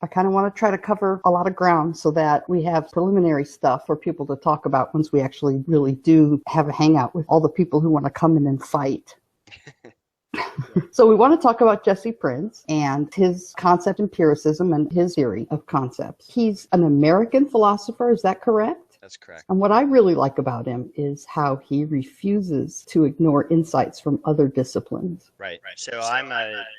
I kind of want to try to cover a lot of ground so that we have preliminary stuff for people to talk about once we actually really do have a hangout with all the people who want to come in and fight. So we want to talk about Jesse Prinz and his concept empiricism and his theory of concepts. He's an American philosopher, is that correct? That's correct. And what I really like about him is how he refuses to ignore insights from other disciplines. Right. So I'm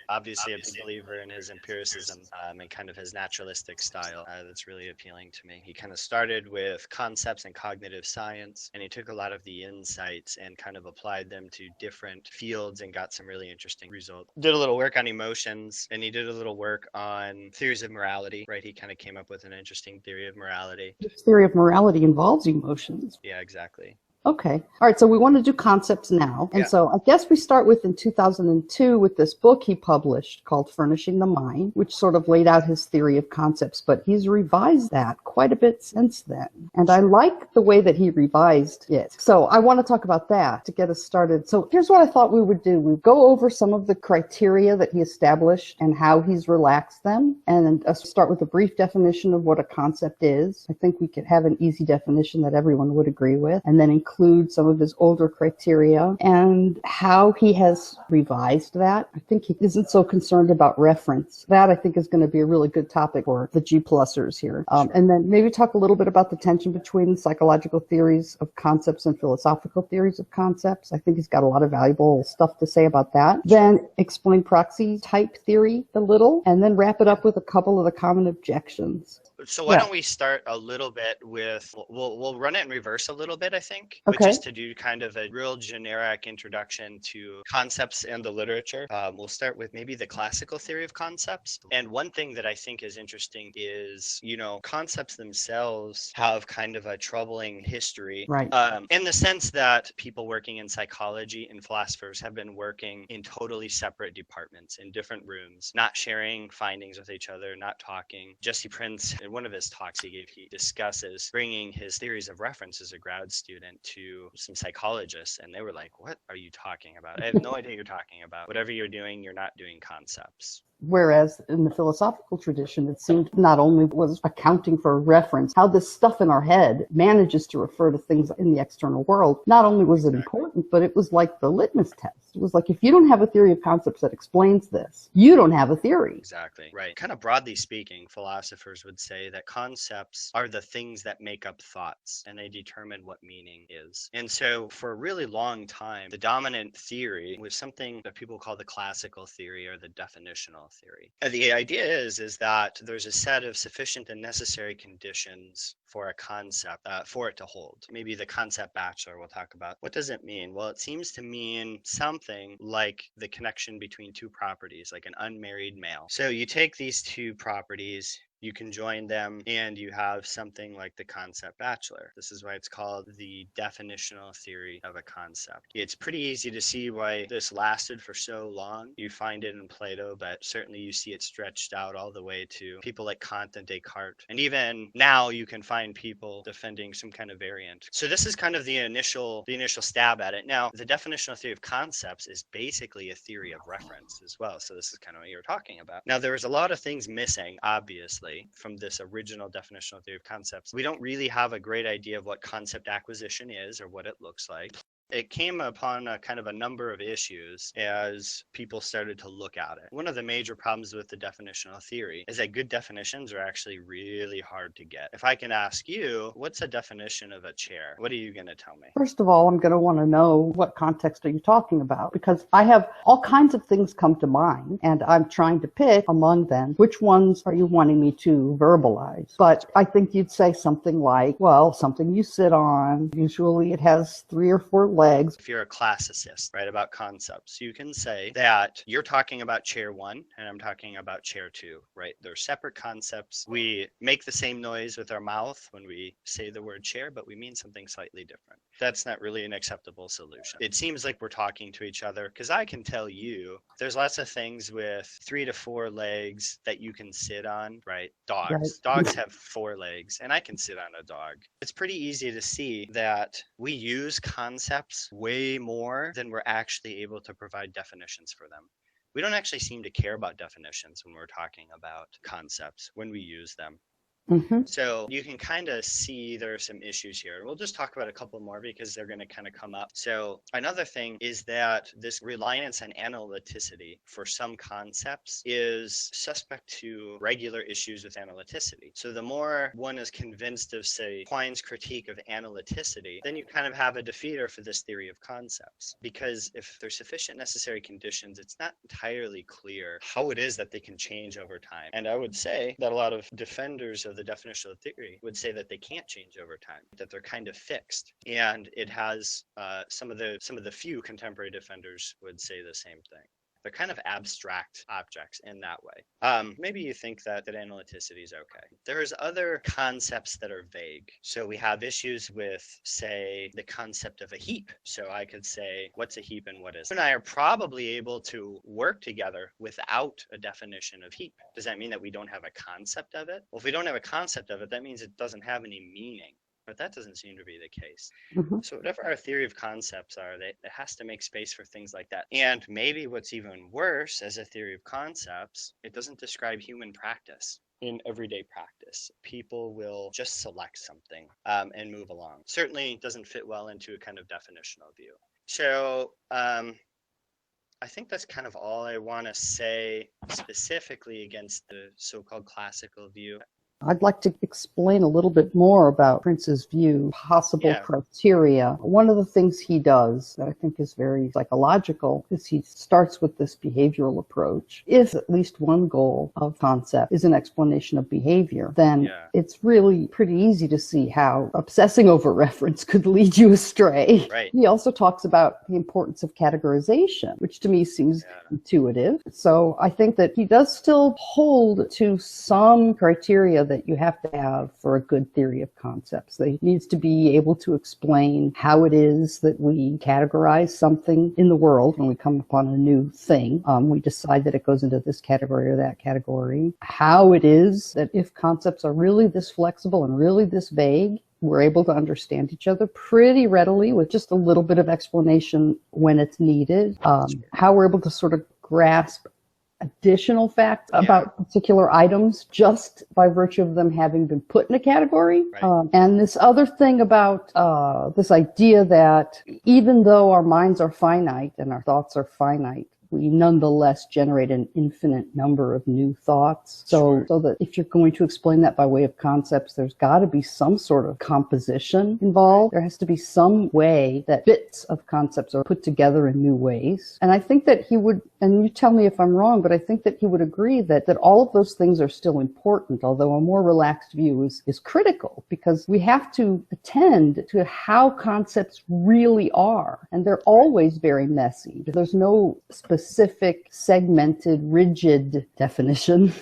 obviously a big believer in his empiricism and kind of his naturalistic style. That's really appealing to me. He kind of started with concepts and cognitive science, and he took a lot of the insights and kind of applied them to different fields and got some really interesting results. Did a little work on emotions, and he did a little work on theories of morality, right? He kind of came up with an interesting theory of morality. This theory of morality involves emotions. Yeah, exactly. Okay. All right. So we want to do concepts now. And so I guess we start with in 2002 with this book he published called Furnishing the Mind, which sort of laid out his theory of concepts, but he's revised that quite a bit since then. And I like the way that he revised it. So I want to talk about that to get us started. So here's what I thought we would do. We'd go over some of the criteria that he established and how he's relaxed them, and start with a brief definition of what a concept is. I think we could have an easy definition that everyone would agree with, and then include some of his older criteria and how he has revised that. I think he isn't so concerned about reference. That I think is going to be a really good topic for the G+ers here. And then maybe talk a little bit about the tension between psychological theories of concepts and philosophical theories of concepts. I think he's got a lot of valuable stuff to say about that. Then explain proxy type theory a little, and then wrap it up with a couple of the common objections. So why don't we start a little bit with, we'll run it in reverse a little bit, I think, but Okay. just to do kind of a real generic introduction to concepts and the literature. We'll start with maybe the classical theory of concepts. And one thing that I think is interesting is, concepts themselves have kind of a troubling history. Right. In the sense that people working in psychology and philosophers have been working in totally separate departments, in different rooms, not sharing findings with each other, not talking. Jesse Prinz, in one of his talks he gave, he discusses bringing his theories of reference as a grad student to some psychologists, and they were like, "What are you talking about? I have no idea what you're talking about. Whatever you're doing, you're not doing concepts." Whereas in the philosophical tradition, it seemed not only was accounting for reference, how this stuff in our head manages to refer to things in the external world, not only was it important, but it was like the litmus test. It was like, if you don't have a theory of concepts that explains this, you don't have a theory. Exactly. Right. Kind of broadly speaking, philosophers would say that concepts are the things that make up thoughts, and they determine what meaning is. And so for a really long time, the dominant theory was something that people call the classical theory or the definitional theory. The idea is that there's a set of sufficient and necessary conditions for a concept, for it to hold. Maybe the concept bachelor will talk about, what does it mean? Well, it seems to mean something like the connection between two properties, like an unmarried male. So you take these two properties, you can join them, and you have something like the concept bachelor. This is why it's called the definitional theory of a concept. It's pretty easy to see why this lasted for so long. You find it in Plato, but certainly you see it stretched out all the way to people like Kant and Descartes. And even now you can find people defending some kind of variant. So this is kind of the initial stab at it. Now, the definitional theory of concepts is basically a theory of reference as well. So this is kind of what you're talking about. Now, there was a lot of things missing, obviously, from this original definitional theory of concepts. We don't really have a great idea of what concept acquisition is or what it looks like. It came upon a kind of a number of issues as people started to look at it. One of the major problems with the definitional theory is that good definitions are actually really hard to get. If I can ask you, what's a definition of a chair? What are you going to tell me? First of all, I'm going to want to know what context are you talking about, because I have all kinds of things come to mind, and I'm trying to pick among them which ones are you wanting me to verbalize. But I think you'd say something like, well, something you sit on. Usually it has 3 or 4 legs. If you're a classicist, right, about concepts, you can say that you're talking about chair 1 and I'm talking about chair 2, right? They're separate concepts. We make the same noise with our mouth when we say the word chair, but we mean something slightly different. That's not really an acceptable solution. It seems like we're talking to each other, because I can tell you there's lots of things with 3 to 4 legs that you can sit on, right? Dogs. Right. Dogs have 4 legs, and I can sit on a dog. It's pretty easy to see that we use concepts way more than we're actually able to provide definitions for them. we don't actually seem to care about definitions when we're talking about concepts, when we use them. So you can kind of see there are some issues here. We'll just talk about a couple more because they're going to kind of come up. So another thing is that this reliance on analyticity for some concepts is suspect to regular issues with analyticity. So the more one is convinced of, say, Quine's critique of analyticity, then you kind of have a defeater for this theory of concepts. Because if there's sufficient necessary conditions, it's not entirely clear how it is that they can change over time. And I would say that a lot of defenders of the definitional theory would say that they can't change over time, that they're kind of fixed. And it has some of the few contemporary defenders would say the same thing. They're kind of abstract objects in that way. Maybe you think that analyticity is okay. There's other concepts that are vague. So we have issues with, say, the concept of a heap. So I could say, what's a heap and what is it? You and I are probably able to work together without a definition of heap. Does that mean that we don't have a concept of it? Well, if we don't have a concept of it, that means it doesn't have any meaning. But that doesn't seem to be the case. So whatever our theory of concepts are, it has to make space for things like that. And maybe what's even worse as a theory of concepts, it doesn't describe human practice. In everyday practice, people will just select something and move along. Certainly doesn't fit well into a kind of definitional view. So I think that's kind of all I want to say specifically against the so-called classical view. I'd like to explain a little bit more about Prinz's view, possible criteria. One of the things he does that I think is very psychological is he starts with this behavioral approach. If at least one goal of concept is an explanation of behavior, then it's really pretty easy to see how obsessing over reference could lead you astray. Right. He also talks about the importance of categorization, which to me seems intuitive. So I think that he does still hold to some criteria that you have to have for a good theory of concepts. They needs to be able to explain how it is that we categorize something in the world when we come upon a new thing. We decide that it goes into this category or that category. How it is that if concepts are really this flexible and really this vague, we're able to understand each other pretty readily with just a little bit of explanation when it's needed. How we're able to sort of grasp additional facts about particular items just by virtue of them having been put in a category. And this other thing about this idea that even though our minds are finite and our thoughts are finite, we nonetheless generate an infinite number of new thoughts. So that if you're going to explain that by way of concepts, there's got to be some sort of composition involved. There has to be some way that bits of concepts are put together in new ways. And I think that he would, and you tell me if I'm wrong, but I think that he would agree that all of those things are still important, although a more relaxed view is critical, because we have to attend to how concepts really are. And they're always very messy. There's no specific, segmented, rigid definition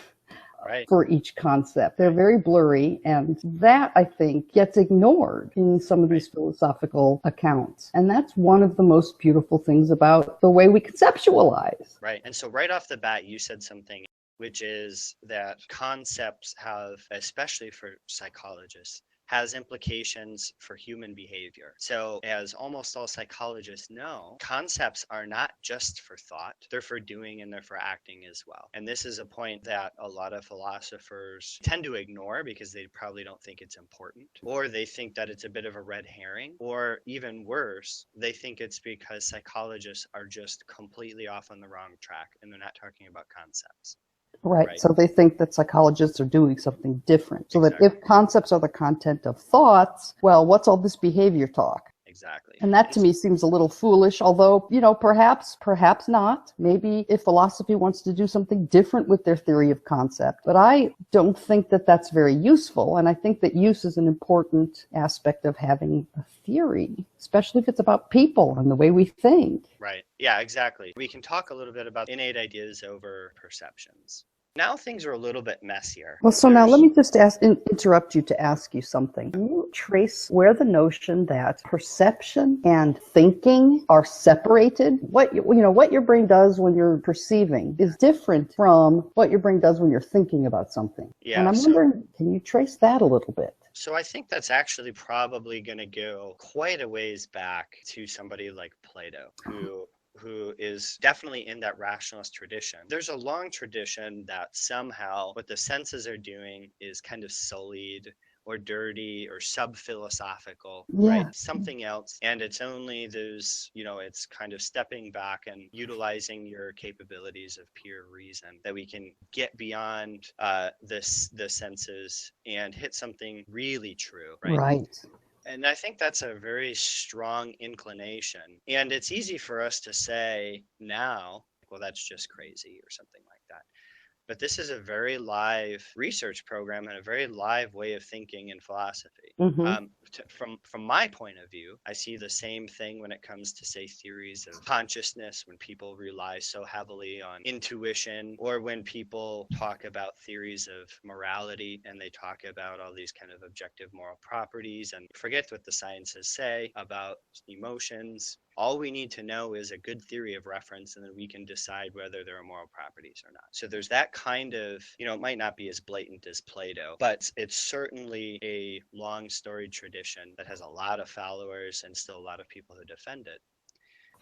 for each concept. They're very blurry, and that, I think, gets ignored in some of these philosophical accounts. And that's one of the most beautiful things about the way we conceptualize. Right. And so right off the bat, you said something, which is that concepts have, especially for psychologists, has implications for human behavior. So as almost all psychologists know, concepts are not just for thought, they're for doing and they're for acting as well. And this is a point that a lot of philosophers tend to ignore because they probably don't think it's important, or they think that it's a bit of a red herring, or even worse, they think it's because psychologists are just completely off on the wrong track and they're not talking about concepts. Right. So they think that psychologists are doing something different. So that if concepts are the content of thoughts, well, what's all this behavior talk? Exactly. And that to me seems a little foolish, although, perhaps not. Maybe if philosophy wants to do something different with their theory of concept. But I don't think that that's very useful. And I think that use is an important aspect of having a theory, especially if it's about people and the way we think. Right. Yeah, exactly. We can talk a little bit about innate ideas over perceptions. Now things are a little bit messier. Well, so now let me just interrupt you to ask you something. Can you trace where the notion that perception and thinking are separated? What your brain does when you're perceiving is different from what your brain does when you're thinking about something. Yeah, and I'm wondering, can you trace that a little bit? So I think that's actually probably going to go quite a ways back to somebody like Plato, who who is definitely in that rationalist tradition. There's a long tradition that somehow what the senses are doing is kind of sullied or dirty or sub-philosophical, right? Yeah. Something else. And it's only those, it's kind of stepping back and utilizing your capabilities of pure reason that we can get beyond the senses and hit something really true, right? Right. And I think that's a very strong inclination. And it's easy for us to say now, well, that's just crazy or something like that. But this is a very live research program and a very live way of thinking in philosophy. Mm-hmm. From my point of view, I see the same thing when it comes to, say, theories of consciousness, when people rely so heavily on intuition, or when people talk about theories of morality and they talk about all these kind of objective moral properties and forget what the sciences say about emotions. All we need to know is a good theory of reference, and then we can decide whether there are moral properties or not. So there's that kind of, it might not be as blatant as Plato, but it's certainly a long storied tradition that has a lot of followers and still a lot of people who defend it.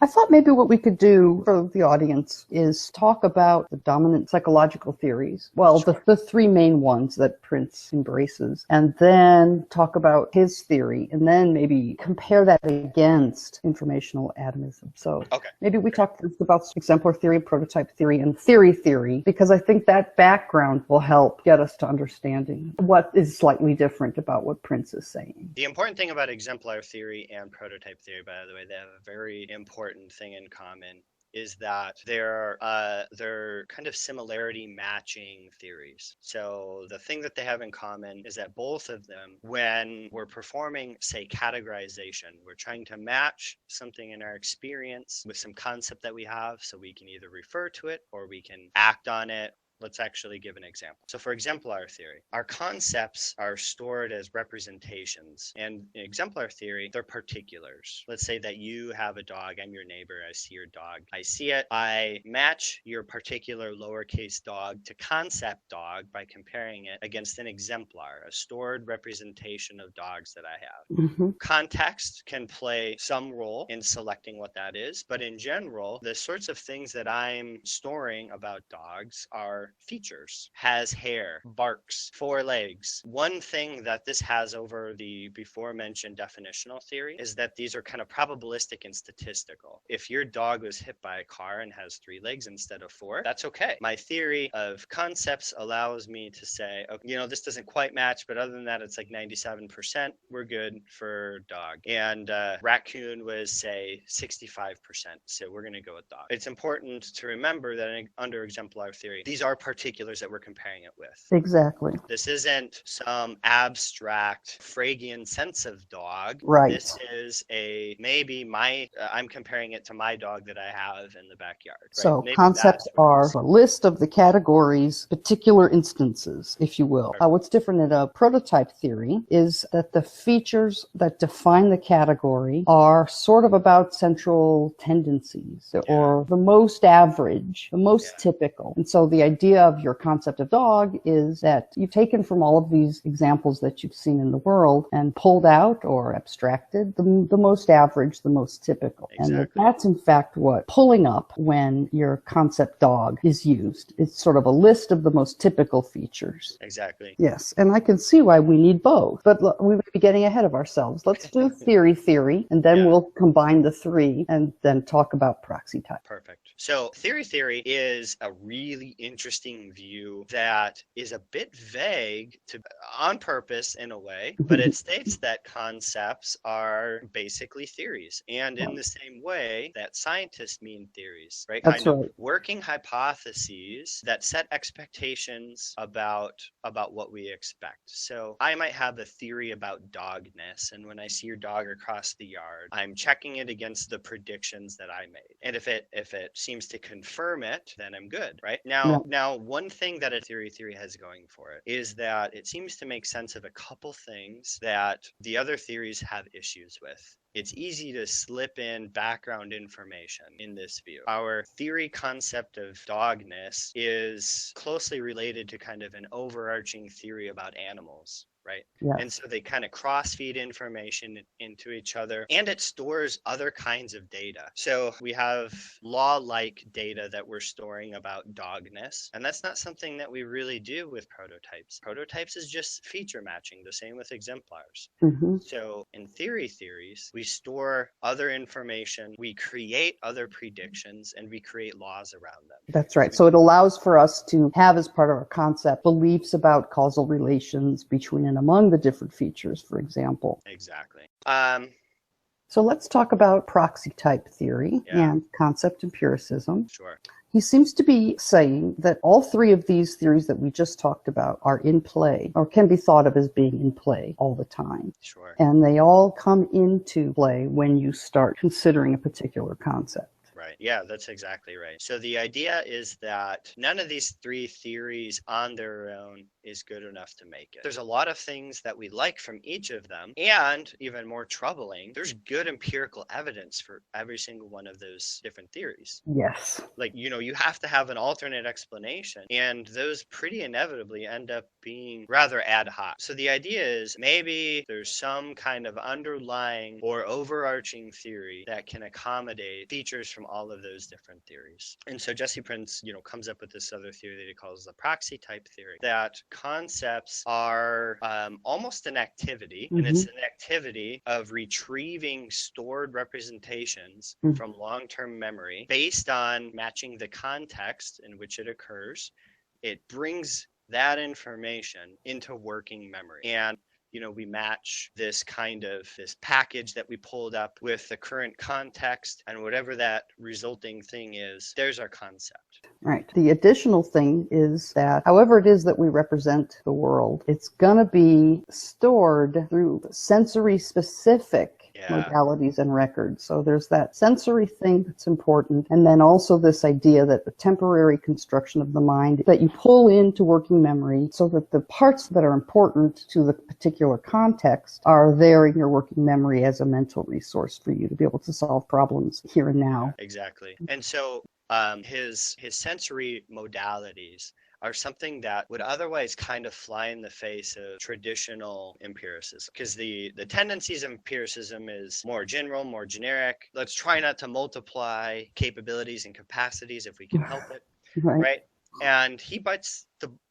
I thought maybe what we could do for the audience is talk about the dominant psychological theories. Well, Sure. the three main ones that Prinz embraces, and then talk about his theory, and then maybe compare that against informational atomism. So Okay. maybe we talk first about exemplar theory, prototype theory, and theory, because I think that background will help get us to understanding what is slightly different about what Prinz is saying. The important thing about exemplar theory and prototype theory, by the way, they have a very important thing in common, is that they're kind of similarity matching theories. So the thing that they have in common is that both of them, when we're performing, say, categorization, we're trying to match something in our experience with some concept that we have, so we can either refer to it or we can act on it. Let's actually give an example. So for exemplar theory, our concepts are stored as representations. And in exemplar theory, they're particulars. Let's say that you have a dog. I'm your neighbor. I see your dog. I see it. I match your particular lowercase dog to concept dog by comparing it against an exemplar, a stored representation of dogs that I have. Mm-hmm. Context can play some role in selecting what that is, but in general, the sorts of things that I'm storing about dogs are features: has hair, barks, 4 legs. One thing that this has over the before mentioned definitional theory is that these are kind of probabilistic and statistical. If your dog was hit by a car and has 3 legs instead of 4, that's okay. My theory of concepts allows me to say, okay, this doesn't quite match, but other than that, it's like 97%. We're good for dog. And raccoon was, say, 65%. So we're going to go with dog. It's important to remember that under exemplar theory, these are particulars that we're comparing it with. Exactly. This isn't some abstract Fregean sense of dog. Right. This is I'm comparing it to my dog that I have in the backyard. Right? So Maybe concepts that's are a list of the categories, particular instances, if you will. What's different in a prototype theory is that the features that define the category are sort of about central tendencies, or the most average, the most typical. And so the idea of your concept of dog is that you've taken from all of these examples that you've seen in the world and pulled out or abstracted the most average, the most typical. Exactly. And that's in fact what pulling up when your concept dog is used. It's sort of a list of the most typical features. Exactly. Yes, and I can see why we need both, but we might be getting ahead of ourselves. Let's do theory, and then we'll combine the three and then talk about proxy type. Perfect. So theory is a really interesting view that is a bit vague on purpose in a way, but it states that concepts are basically theories. And in the same way that scientists mean theories, right? That's kind right. of working hypotheses that set expectations about what we expect. So I might have a theory about dogness, and when I see your dog across the yard, I'm checking it against the predictions that I made. And if it seems to confirm it, then I'm good, right? Now, one thing that a theory has going for it is that it seems to make sense of a couple things that the other theories have issues with. it's easy to slip in background information in this view. Our theory concept of dogness is closely related to kind of an overarching theory about animals, right? And Yes. so they kind of cross feed information into each other, and it stores other kinds of data. So we have law like data that we're storing about dogness, and that's not something that we really do with prototypes. Prototypes is just feature matching, the same with exemplars. Hmm. So in theories, we store other information, we create other predictions, and we create laws around them. That's right. So it allows for us to have as part of our concept beliefs about causal relations between and among the different features, for example. Exactly. So let's talk about proxy type theory and concept empiricism. Sure. He seems to be saying that all three of these theories that we just talked about are in play, or can be thought of as being in play all the time. Sure. And they all come into play when you start considering a particular concept. Right. Yeah, that's exactly right. So the idea is that none of these three theories on their own is good enough to make it. There's a lot of things that we like from each of them, and even more troubling, there's good empirical evidence for every single one of those different theories. Yes. Like, you have to have an alternate explanation, and those pretty inevitably end up being rather ad hoc. So the idea is maybe there's some kind of underlying or overarching theory that can accommodate features from all of those different theories. And so Jesse Prinz, comes up with this other theory that he calls the proxy type theory, that concepts are almost an activity, and it's an activity of retrieving stored representations from long-term memory based on matching the context in which it occurs. It brings that information into working memory. And we match this package that we pulled up with the current context, and whatever that resulting thing is, there's our concept. Right. The additional thing is that however it is that we represent the world, it's going to be stored through sensory specific modalities and records. So there's that sensory thing that's important. And then also this idea that the temporary construction of the mind that you pull into working memory so that the parts that are important to the particular context are there in your working memory as a mental resource for you to be able to solve problems here and now. Exactly. And so his sensory modalities are something that would otherwise kind of fly in the face of traditional empiricism, because the tendencies of empiricism is more general, more generic. Let's try not to multiply capabilities and capacities if we can help it, right? And he bites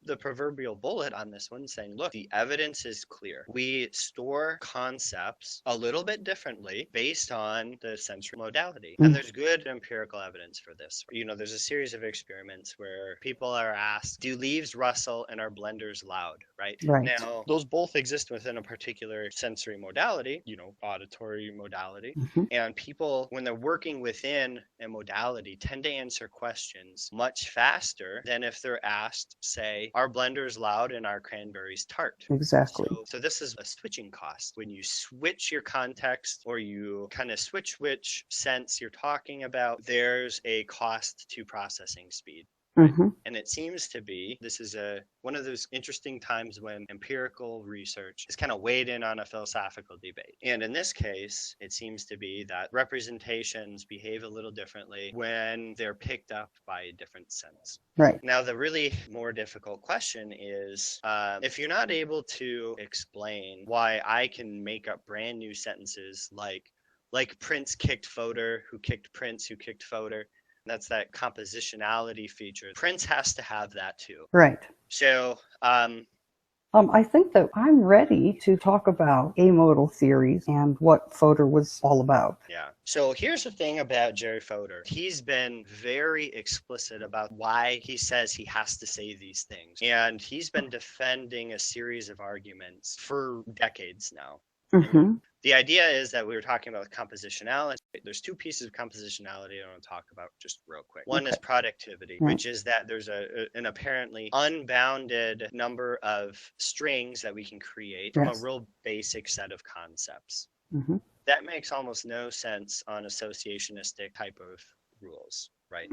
the proverbial bullet on this one, saying, look, the evidence is clear. We store concepts a little bit differently based on the sensory modality. And there's good empirical evidence for this. There's a series of experiments where people are asked, do leaves rustle and are blenders loud, right? Now, those both exist within a particular sensory modality, auditory modality. And people, when they're working within a modality, tend to answer questions much faster than if they're asked, say, are blenders loud and are cranberries tart? Exactly. So this is a switching cost. When you switch your context, or you kind of switch which sense you're talking about, there's a cost to processing speed. And it seems to be, this is one of those interesting times when empirical research is kind of weighed in on a philosophical debate. And in this case, it seems to be that representations behave a little differently when they're picked up by a different sense. Right. Now, the really more difficult question is, if you're not able to explain why I can make up brand new sentences like Prince kicked Fodor, who kicked Prince, who kicked Fodor, that's that compositionality feature. Prince has to have that too. Right. So, I think that I'm ready to talk about amodal theories and what Fodor was all about. Yeah. So here's the thing about Jerry Fodor. He's been very explicit about why he says he has to say these things. And he's been defending a series of arguments for decades now. The idea is that we were talking about compositionality. There's two pieces of compositionality I want to talk about just real quick. One is productivity, which is that there's an apparently unbounded number of strings that we can create from a real basic set of concepts. That makes almost no sense on associationistic type of rules, right?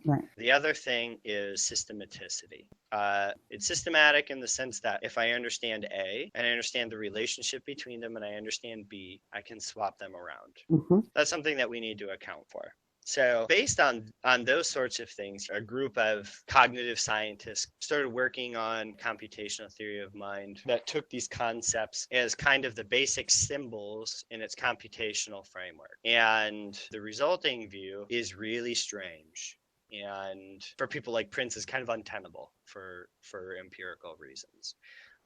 Right. The other thing is systematicity. It's systematic in the sense that if I understand A and I understand the relationship between them and I understand B, I can swap them around. That's something that we need to account for. So based on those sorts of things, a group of cognitive scientists started working on computational theory of mind that took these concepts as kind of the basic symbols in its computational framework. And the resulting view is really strange. And for people like Prinz, is kind of untenable for empirical reasons.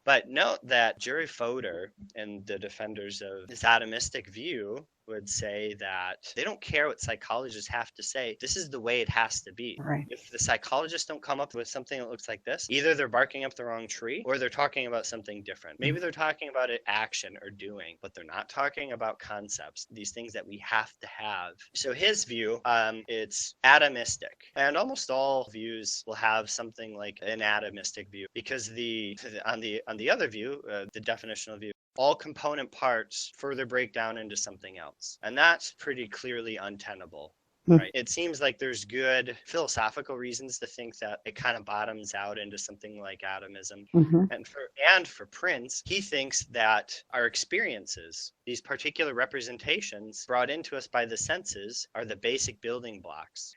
But note that Jerry Fodor and the defenders of this atomistic view would say that they don't care what psychologists have to say. This is the way it has to be. Right. If the psychologists don't come up with something that looks like this, either they're barking up the wrong tree or they're talking about something different. Maybe they're talking about it action or doing, but they're not talking about concepts, these things that we have to have. So his view, it's atomistic. And almost all views will have something like an atomistic view because on the other view, the definitional view, all component parts further break down into something else. And that's pretty clearly untenable. Right. It seems like there's good philosophical reasons to think that it kind of bottoms out into something like atomism. And for Prinz, he thinks that our experiences, these particular representations brought into us by the senses, are the basic building blocks.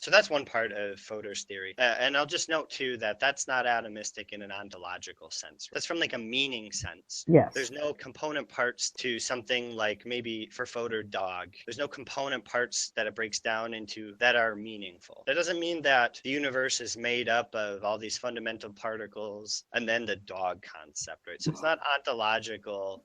So that's one part of Fodor's theory. And I'll just note, too, that that's not atomistic in an ontological sense. That's from like a meaning sense. Yes. There's no component parts to something like maybe for Fodor, dog. There's no component parts that it breaks down into that are meaningful. That doesn't mean that the universe is made up of all these fundamental particles and then the dog concept, right? So it's not ontological.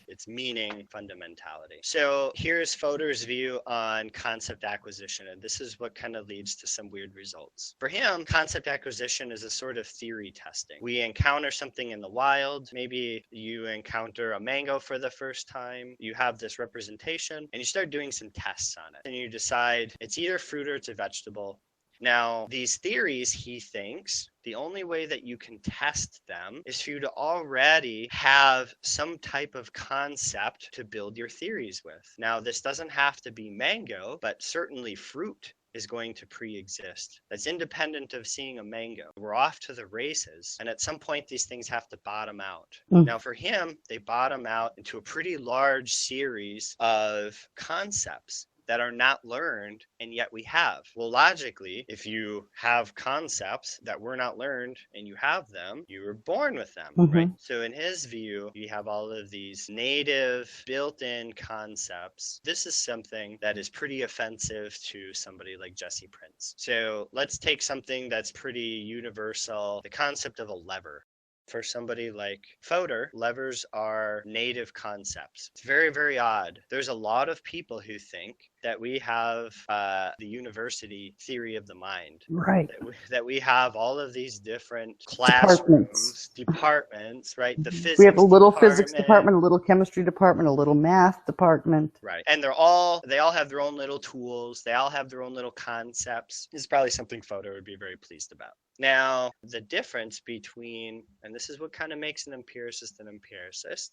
It's meaning fundamentality. So here's Fodor's view on concept acquisition, and this is what kind of leads to some weird results. For him, concept acquisition is a sort of theory testing. We encounter something in the wild. Maybe you encounter a mango for the first time. You have this representation, and you start doing some tests on it. And you decide it's either fruit or it's a vegetable. Now, these theories, he thinks, the only way that you can test them is for you to already have some type of concept to build your theories with. Now, this doesn't have to be mango, but certainly fruit is going to pre-exist. That's independent of seeing a mango. We're off to the races, and at some point these things have to bottom out. Now for him, they bottom out into a pretty large series of concepts that are not learned, and yet we have. Well, logically, if you have concepts that were not learned and you have them, you were born with them, right? So in his view, you have all of these native built-in concepts. This is something that is pretty offensive to somebody like Jesse Prinz. So let's take something that's pretty universal, the concept of a lever. For somebody like Fodor, levers are native concepts. It's very, very odd. There's a lot of people who think that we have the university theory of the mind. Right. That we have all of these different classrooms, departments, right? The physics We have a little department, physics department, a little chemistry department, a little math department. Right. And they all have their own little tools. They all have their own little concepts. This is probably something Fodor would be very pleased about. Now, the difference between, and this is what kind of makes an empiricist,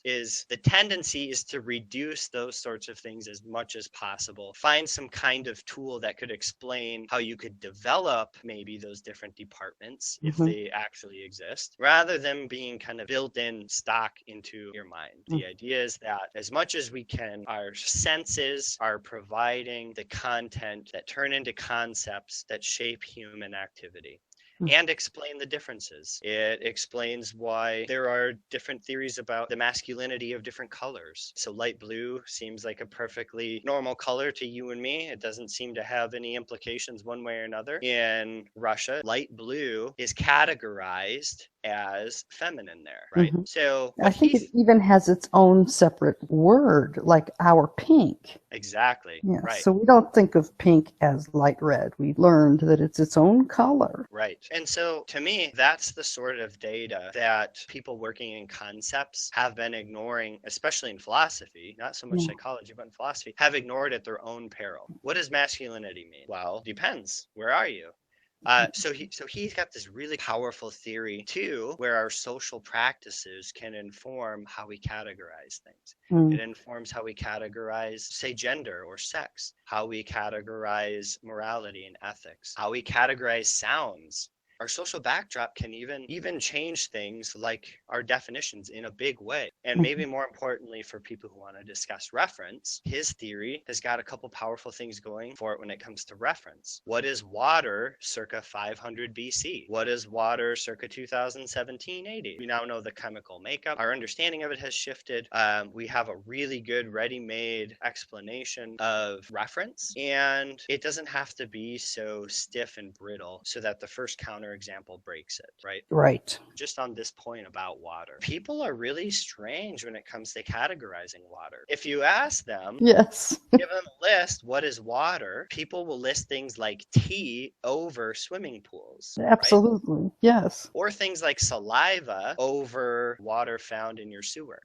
is the tendency is to reduce those sorts of things as much as possible. Find some kind of tool that could explain how you could develop maybe those different departments if they actually exist, rather than being kind of built in stock into your mind. The idea is that as much as we can, our senses are providing the content that turn into concepts that shape human activity. And explain the differences. It explains why there are different theories about the masculinity of different colors. So light blue seems like a perfectly normal color to you and me. It doesn't seem to have any implications one way or another. In Russia, light blue is categorized as feminine there, right? So I think it even has its own separate word, like our pink. Exactly. Yeah, right. So we don't think of pink as light red. We learned that it's its own color. Right. And so to me, that's the sort of data that people working in concepts have been ignoring, especially in philosophy, not so much psychology, but in philosophy, have ignored at their own peril. What does masculinity mean? Well, depends. Where are you? So he's got this really powerful theory too, where our social practices can inform how we categorize things. It Mm. informs how we categorize, say, gender or sex, how we categorize morality and ethics, how we categorize sounds. Our social backdrop can even change things like our definitions in a big way. And maybe more importantly, for people who want to discuss reference, his theory has got a couple powerful things going for it when it comes to reference. What is water circa 500 BC? What is water circa 2017 AD? We now know the chemical makeup. Our understanding of it has shifted. We have a really good ready-made explanation of reference, and it doesn't have to be so stiff and brittle so that the first counter example breaks it, right? Right. Just on this point about water, people are really strange when it comes to categorizing water. If you ask them, Yes. give them a list, what is water? People will list things like tea over swimming pools, right? Absolutely. Yes. Or things like saliva over water found in your sewer.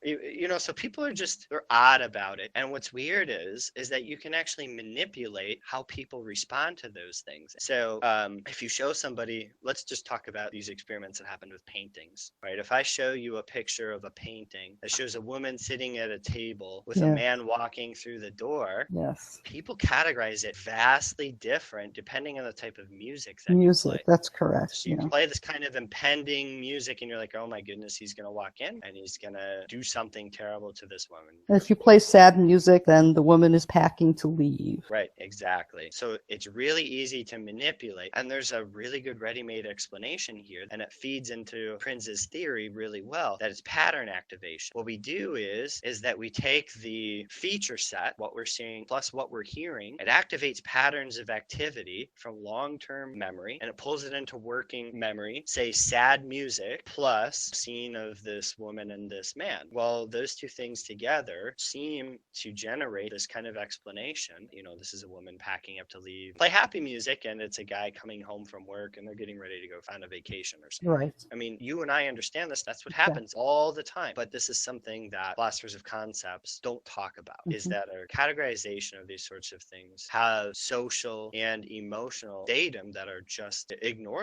So people are they're odd about it. And what's weird is that you can actually manipulate how people respond to those things. So if you show somebody, let's just talk about these experiments that happened with paintings, right? If I show you a picture of a painting that shows a woman sitting at a table with a man walking through the door, Yes. people categorize it vastly different depending on the type of music that you play. That's correct. So you play this kind of impending music and you're like, oh my goodness, he's going to walk in and he's going to do something terrible to this woman. And if you play sad music, then the woman is packing to leave. Right, exactly. So it's really easy to manipulate. And there's a really good ready-made explanation here. And it feeds into Prinz's theory really well, that it's pattern activation. What we do is that we take the feature set, what we're seeing plus what we're hearing, it activates patterns of activity from long-term memory, and it pulls it into working memory, say sad music plus scene of this woman and this man. Well, those two things together seem to generate this kind of explanation. This is a woman packing up to leave. Play happy music and it's a guy coming home from work and they're getting ready to go find a vacation or something. Right. I mean, you and I understand this. That's what happens all the time. But this is something that philosophers of concepts don't talk about, is that our categorization of these sorts of things have social and emotional datum that are just ignored